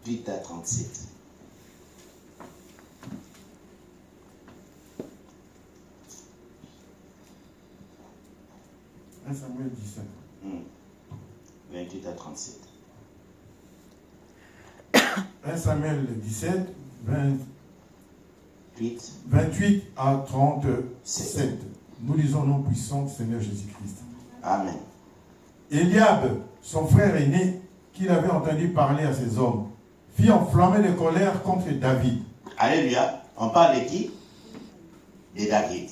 28 à 37. Samuel 17. 28 à 37. 1 Samuel 17, 8. 28 à 37. Nous lisons nom puissant Seigneur Jésus-Christ. Amen. Eliab, son frère aîné, qu'il avait entendu parler à ses hommes, fit enflammer de colère contre David. Alléluia. On parle de qui? De David.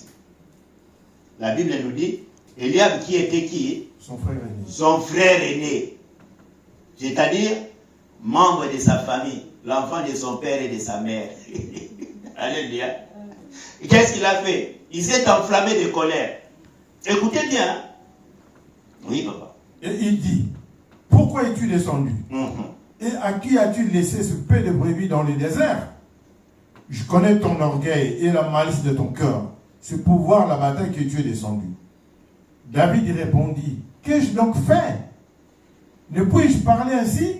La Bible nous dit, Eliab qui était qui? Son frère aîné. Son frère aîné. C'est-à-dire, membre de sa famille, l'enfant de son père et de sa mère. Alléluia. Qu'est-ce qu'il a fait? Il s'est enflammé de colère. Écoutez bien. Oui, papa. Et il dit, pourquoi es-tu descendu? Et à qui as-tu laissé ce peu de brebis dans le désert? Je connais ton orgueil et la malice de ton cœur. C'est pour voir la bataille que tu es descendu. David répondit, qu'ai-je donc fait? Ne puis-je parler ainsi?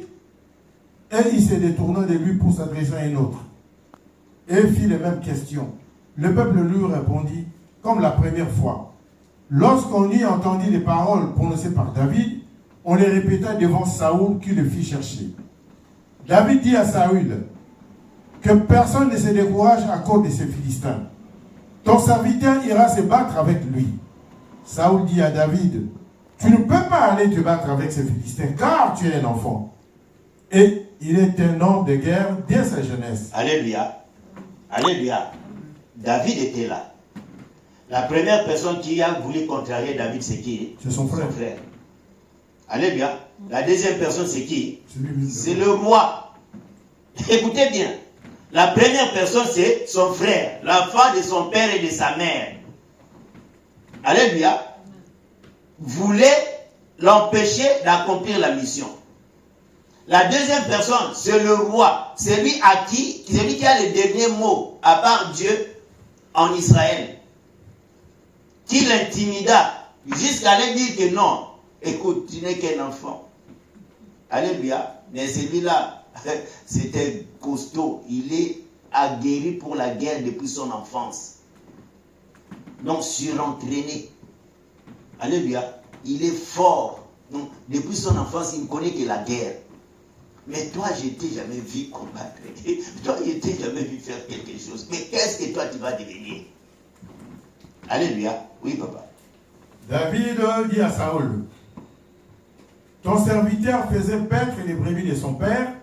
Et il se tourna de lui pour s'adresser à un autre. Et fit les mêmes questions. Le peuple lui répondit, comme la première fois. Lorsqu'on y entendit les paroles prononcées par David, on les répéta devant Saoul qui le fit chercher. David dit à Saül, que personne ne se décourage à cause de ces Philistins. Ton serviteur ira se battre avec lui. Saoul dit à David, tu ne peux pas aller te battre avec ces Philistins, car tu es un enfant. Et il est un homme de guerre dès sa jeunesse. Alléluia. Alléluia. David était là. La première personne qui a voulu contrarier David, c'est qui? C'est son frère. Alléluia. La deuxième personne, c'est qui? C'est le roi. Écoutez bien. La première personne, c'est son frère, l'enfant de son père et de sa mère. Alléluia. Voulait l'empêcher d'accomplir la mission. La deuxième personne, c'est le roi. C'est lui qui a le dernier mot, à part Dieu, en Israël. Qui l'intimida jusqu'à lui dire que non, écoute, tu n'es qu'un enfant. Alléluia. Mais celui-là, c'était costaud. Il est aguerri pour la guerre depuis son enfance. Donc surentraîné. Alléluia. Il est fort. Donc, depuis son enfance, il ne connaît que la guerre. Mais toi, je ne t'ai jamais vu combattre. Toi, je ne t'ai jamais vu faire quelque chose. Mais qu'est-ce que toi, tu vas devenir? Alléluia. Oui, papa. David dit à Saül, ton serviteur faisait paître les brebis de son père,